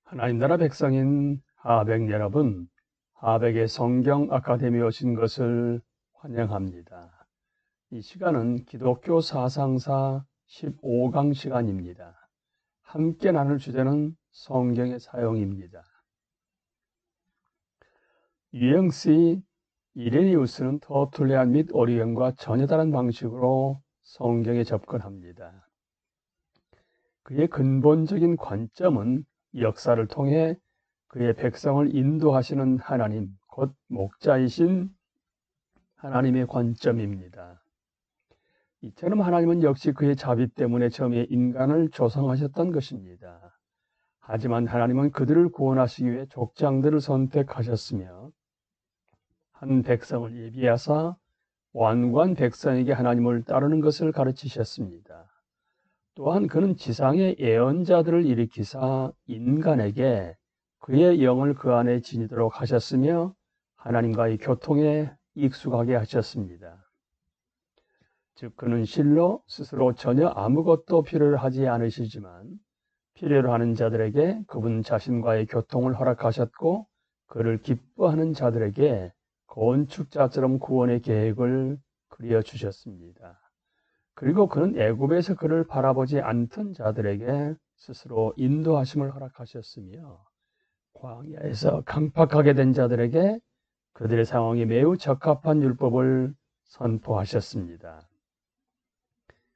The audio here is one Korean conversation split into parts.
하나님 나라 백성인 하백 여러분, 하백의 성경 아카데미에 오신 것을 환영합니다. 이 시간은 기독교 사상사 15강 시간입니다. 함께 나눌 주제는 성경의 사용입니다. 유형씨 이레니우스는 터툴리안 및 오리겐과 전혀 다른 방식으로 성경에 접근합니다. 그의 근본적인 관점은 역사를 통해 그의 백성을 인도하시는 하나님, 곧 목자이신 하나님의 관점입니다. 이처럼 하나님은 역시 그의 자비 때문에 처음에 인간을 조성하셨던 것입니다. 하지만 하나님은 그들을 구원하시기 위해 족장들을 선택하셨으며 한 백성을 예비하사 완고한 백성에게 하나님을 따르는 것을 가르치셨습니다. 또한 그는 지상의 예언자들을 일으키사 인간에게 그의 영을 그 안에 지니도록 하셨으며 하나님과의 교통에 익숙하게 하셨습니다. 즉 그는 실로 스스로 전혀 아무것도 필요로 하지 않으시지만 필요로 하는 자들에게 그분 자신과의 교통을 허락하셨고 그를 기뻐하는 자들에게 건축자처럼 구원의 계획을 그려주셨습니다. 그리고 그는 애굽에서 그를 바라보지 않던 자들에게 스스로 인도하심을 허락하셨으며 광야에서 강팍하게 된 자들에게 그들의 상황이 매우 적합한 율법을 선포하셨습니다.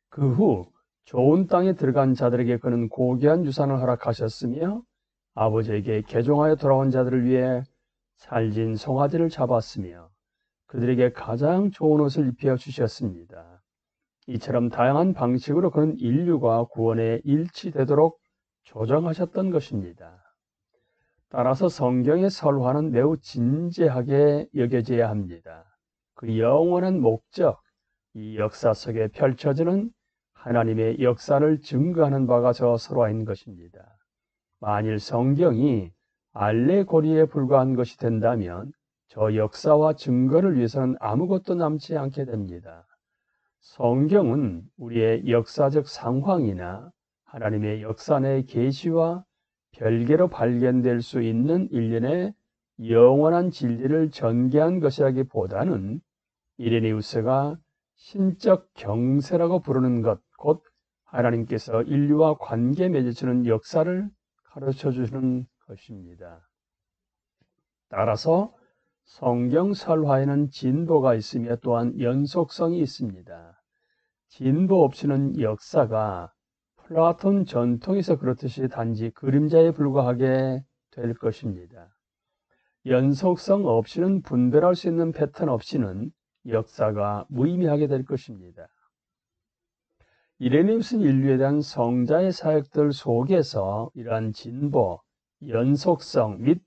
그 후 좋은 땅에 들어간 자들에게 그는 고귀한 유산을 허락하셨으며 아버지에게 개종하여 돌아온 자들을 위해 살진 송아지를 잡았으며 그들에게 가장 좋은 옷을 입혀 주셨습니다. 이처럼 다양한 방식으로 그는 인류가 구원에 일치되도록 조정하셨던 것입니다. 따라서 성경의 설화는 매우 진지하게 여겨져야 합니다. 그 영원한 목적, 이 역사 속에 펼쳐지는 하나님의 역사를 증거하는 바가 저 설화인 것입니다. 만일 성경이 알레고리에 불과한 것이 된다면 저 역사와 증거를 위해서는 아무것도 남지 않게 됩니다. 성경은 우리의 역사적 상황이나 하나님의 역사 내 계시와 별개로 발견될 수 있는 일련의 영원한 진리를 전개한 것이라기보다는 이레니우스가 신적 경세라고 부르는 것, 곧 하나님께서 인류와 관계 맺으시는 역사를 가르쳐 주시는 것입니다. 따라서 성경 설화에는 진보가 있으며 또한 연속성이 있습니다. 진보 없이는 역사가 플라톤 전통에서 그렇듯이 단지 그림자에 불과하게 될 것입니다. 연속성 없이는 분별할 수 있는 패턴 없이는 역사가 무의미하게 될 것입니다. 이레니우스는 인류에 대한 성자의 사역들 속에서 이러한 진보, 연속성 및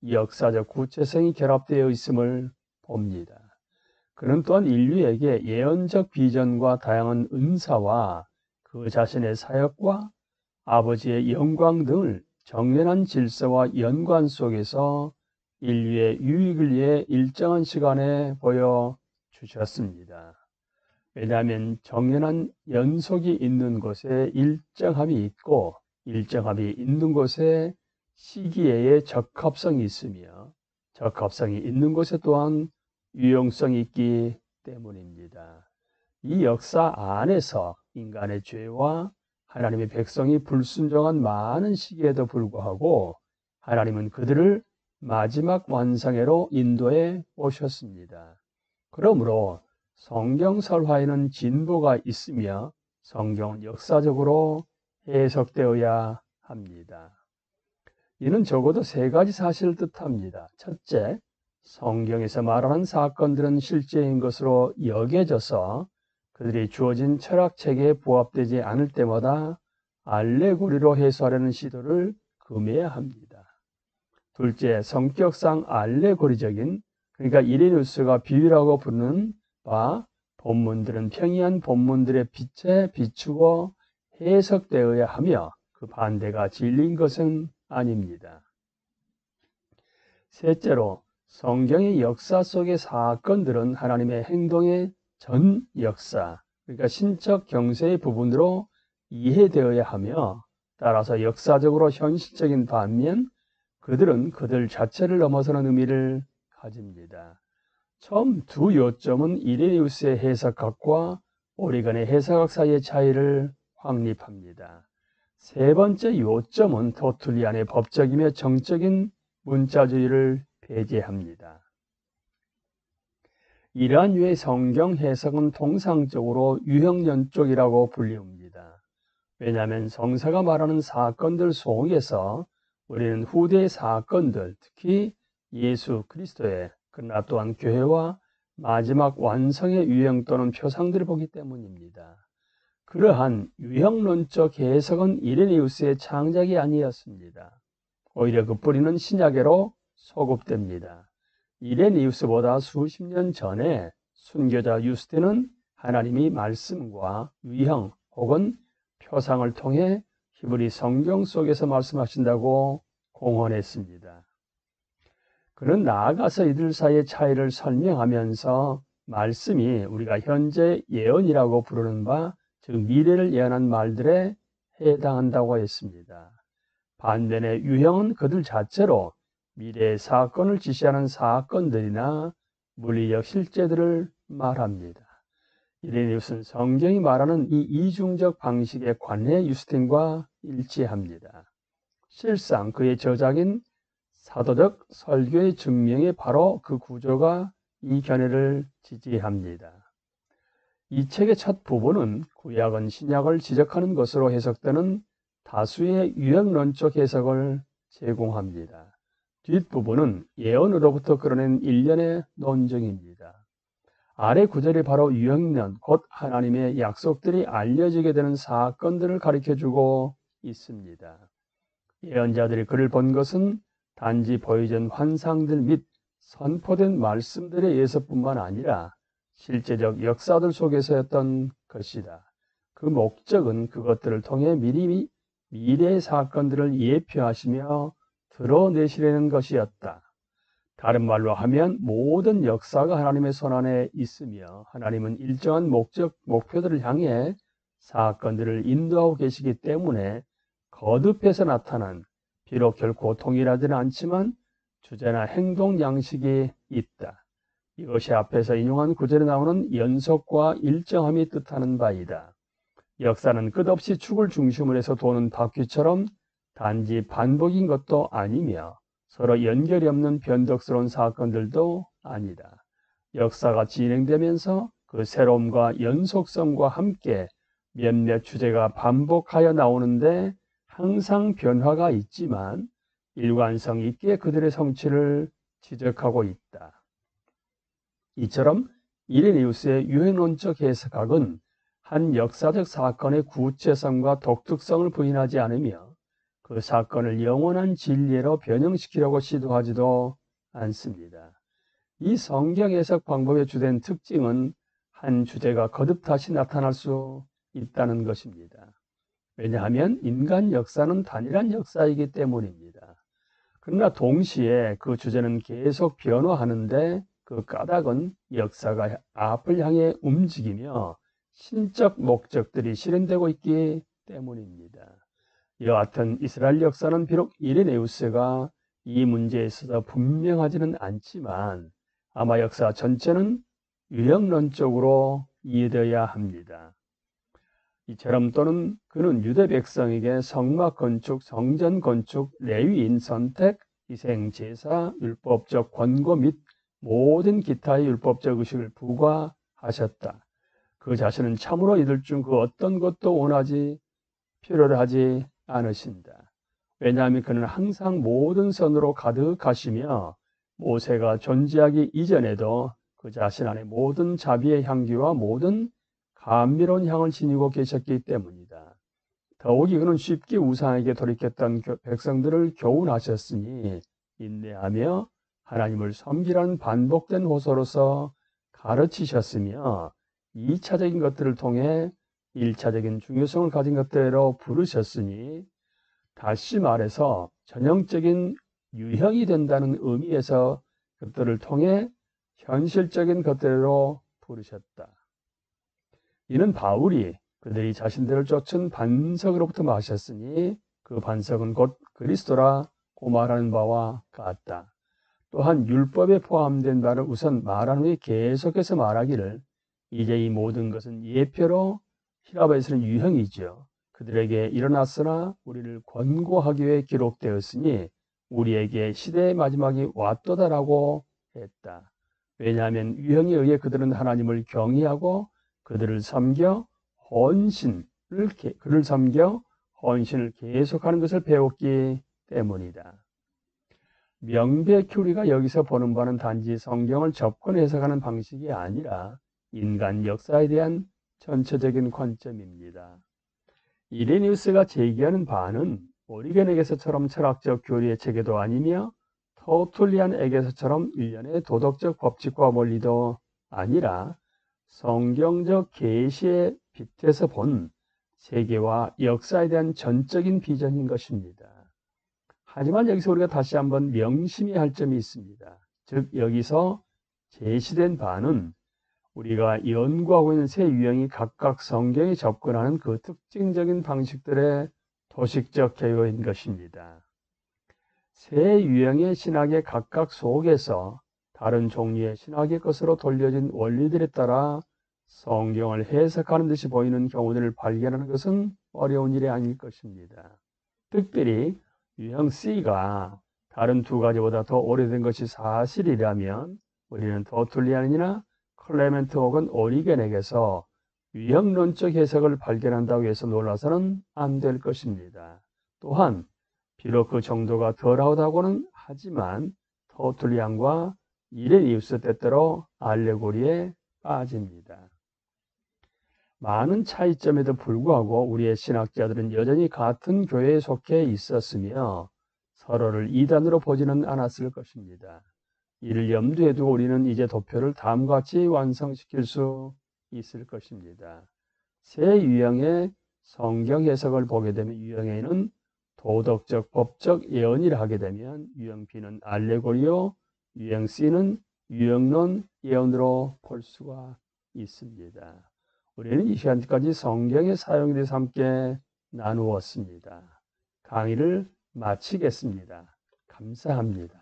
역사적 구체성이 결합되어 있음을 봅니다. 그는 또한 인류에게 예언적 비전과 다양한 은사와 그 자신의 사역과 아버지의 영광 등을 정연한 질서와 연관 속에서 인류의 유익을 위해 일정한 시간에 보여주셨습니다. 왜냐하면 정연한 연속이 있는 곳에 일정함이 있고 일정함이 있는 곳에 시기의 적합성이 있으며 적합성이 있는 곳에 또한 유용성이 있기 때문입니다. 이 역사 안에서 인간의 죄와 하나님의 백성이 불순종한 많은 시기에도 불구하고 하나님은 그들을 마지막 완성회로 인도해 오셨습니다. 그러므로 성경 설화에는 진보가 있으며 성경은 역사적으로 해석되어야 합니다. 이는 적어도 세 가지 사실을 뜻합니다. 첫째, 성경에서 말하는 사건들은 실제인 것으로 여겨져서 그들이 주어진 철학체계에 부합되지 않을 때마다 알레고리로 해소하려는 시도를 금해야 합니다. 둘째, 성격상 알레고리적인, 그러니까 이레니우스가 비유라고 부르는 바 본문들은 평이한 본문들의 빛에 비추고 해석되어야 하며 그 반대가 진리인 것은 아닙니다. 셋째로, 성경의 역사 속의 사건들은 하나님의 행동의 전 역사, 그러니까 신적 경세의 부분으로 이해되어야 하며 따라서 역사적으로 현실적인 반면 그들은 그들 자체를 넘어서는 의미를 가집니다. 처음 두 요점은 이레니우스의 해석학과 오리건의 해석학 사이의 차이를 확립합니다. 세 번째 요점은 터툴리안의 법적이며 정적인 문자주의를 배제합니다. 이러한 유의 성경 해석은 통상적으로 유형론적이라고 불리웁니다. 왜냐하면 성서가 말하는 사건들 속에서 우리는 후대의 사건들, 특히 예수 그리스도의 그러나 또한 교회와 마지막 완성의 유형 또는 표상들을 보기 때문입니다. 그러한 유형론적 해석은 이레니우스의 창작이 아니었습니다. 오히려 그 뿌리는 신약에로 소급됩니다. 이레니우스보다 수십 년 전에 순교자 유스틴은 하나님이 말씀과 유형 혹은 표상을 통해 히브리 성경 속에서 말씀하신다고 공언했습니다. 그는 나아가서 이들 사이의 차이를 설명하면서 말씀이 우리가 현재 예언이라고 부르는 바, 즉 미래를 예언한 말들에 해당한다고 했습니다. 반면에 유형은 그들 자체로 미래의 사건을 지시하는 사건들이나 물리적 실제들을 말합니다. 이레니우스는 성경이 말하는 이 이중적 방식의 관해 유스틴과 일치합니다. 실상 그의 저작인 사도적 설교의 증명이 바로 그 구조가 이 견해를 지지합니다. 이 책의 첫 부분은 구약은 신약을 지적하는 것으로 해석되는 다수의 유형론적 해석을 제공합니다. 뒷부분은 예언으로부터 끌어낸 일련의 논증입니다. 아래 구절이 바로 유형론, 곧 하나님의 약속들이 알려지게 되는 사건들을 가르쳐주고 있습니다. 예언자들이 그를 본 것은 단지 보여진 환상들 및 선포된 말씀들의 예서뿐만 아니라 실제적 역사들 속에서였던 것이다. 그 목적은 그것들을 통해 미리 미래의 사건들을 예표하시며 드러내시려는 것이었다. 다른 말로 하면 모든 역사가 하나님의 손안에 있으며 하나님은 일정한 목표들을 향해 사건들을 인도하고 계시기 때문에 거듭해서 나타난, 비록 결코 동일하지는 않지만 주제나 행동 양식이 있다. 이것이 앞에서 인용한 구절에 나오는 연속과 일정함이 뜻하는 바이다. 역사는 끝없이 축을 중심으로 해서 도는 바퀴처럼 단지 반복인 것도 아니며 서로 연결이 없는 변덕스러운 사건들도 아니다. 역사가 진행되면서 그 새로움과 연속성과 함께 몇몇 주제가 반복하여 나오는데 항상 변화가 있지만 일관성 있게 그들의 성취를 지적하고 있다. 이처럼 이레니우스의 유형론적 해석학은 한 역사적 사건의 구체성과 독특성을 부인하지 않으며 그 사건을 영원한 진리로 변형시키려고 시도하지도 않습니다. 이 성경 해석 방법의 주된 특징은 한 주제가 거듭 다시 나타날 수 있다는 것입니다. 왜냐하면 인간 역사는 단일한 역사이기 때문입니다. 그러나 동시에 그 주제는 계속 변화하는데 그 까닭은 역사가 앞을 향해 움직이며 신적 목적들이 실현되고 있기 때문입니다. 여하튼 이스라엘 역사는 비록 이레네우스가 이 문제에 있어서 분명하지는 않지만 아마 역사 전체는 유형론적으로 이해되어야 합니다. 이처럼 또는 그는 유대 백성에게 성막 건축, 성전 건축, 레위인 선택, 희생 제사, 율법적 권고 및 모든 기타의 율법적 의식을 부과하셨다. 그 자신은 참으로 이들 중 그 어떤 것도 필요로 하지 않으신다. 왜냐하면 그는 항상 모든 선으로 가득하시며 모세가 존재하기 이전에도 그 자신 안에 모든 자비의 향기와 모든 감미로운 향을 지니고 계셨기 때문이다. 더욱이 그는 쉽게 우상에게 돌이켰던 백성들을 교훈하셨으니 인내하며 하나님을 섬기라는 반복된 호소로서 가르치셨으며 2차적인 것들을 통해 1차적인 중요성을 가진 것대로 부르셨으니 다시 말해서 전형적인 유형이 된다는 의미에서 그들을 통해 현실적인 것대로 부르셨다. 이는 바울이 그들이 자신들을 쫓은 반석으로부터 마셨으니 그 반석은 곧 그리스도라고 말하는 바와 같다. 또한 율법에 포함된 바를 우선 말한 후에 계속해서 말하기를 이제 이 모든 것은 예표로 히라바에서는 유형이죠. 그들에게 일어났으나 우리를 권고하기 위해 기록되었으니 우리에게 시대의 마지막이 왔도다라고 했다. 왜냐하면 유형에 의해 그들은 하나님을 경외하고 그를 섬겨 헌신을 계속하는 것을 배웠기 때문이다. 명백히 우리가 여기서 보는 바는 단지 성경을 접근 해석하는 방식이 아니라 인간 역사에 대한 전체적인 관점입니다. 이레니우스가 제기하는 바는 오리겐에게서처럼 철학적 교리의 체계도 아니며 터툴리안에게서처럼 일련의 도덕적 법칙과 원리도 아니라 성경적 계시의 빛에서 본 세계와 역사에 대한 전적인 비전인 것입니다. 하지만 여기서 우리가 다시 한번 명심해야 할 점이 있습니다. 즉 여기서 제시된 바는 우리가 연구하고 있는 세 유형이 각각 성경에 접근하는 그 특징적인 방식들의 도식적 개요인 것입니다. 세 유형의 신학의 각각 속에서 다른 종류의 신학의 것으로 돌려진 원리들에 따라 성경을 해석하는 듯이 보이는 경우들을 발견하는 것은 어려운 일이 아닐 것입니다. 특별히 유형 C가 다른 두 가지보다 더 오래된 것이 사실이라면 우리는 터툴리안이나 클레멘트 혹은 오리겐에게서 유형론적 해석을 발견한다고 해서 놀라서는 안 될 것입니다. 또한 비록 그 정도가 덜하다고는 하지만 터툴리안과 이레니우스 때때로 알레고리에 빠집니다. 많은 차이점에도 불구하고 우리의 신학자들은 여전히 같은 교회에 속해 있었으며 서로를 이단으로 보지는 않았을 것입니다. 이를 염두에 두고 우리는 이제 도표를 다음과 같이 완성시킬 수 있을 것입니다. 세 유형의 성경 해석을 보게 되면 유형 A는 도덕적, 법적 예언이라 하게 되면 유형 B는 알레고리요, 유형 C는 유형론 예언으로 볼 수가 있습니다. 우리는 이 시간까지 성경의 사용에 대해서 함께 나누었습니다. 강의를 마치겠습니다. 감사합니다.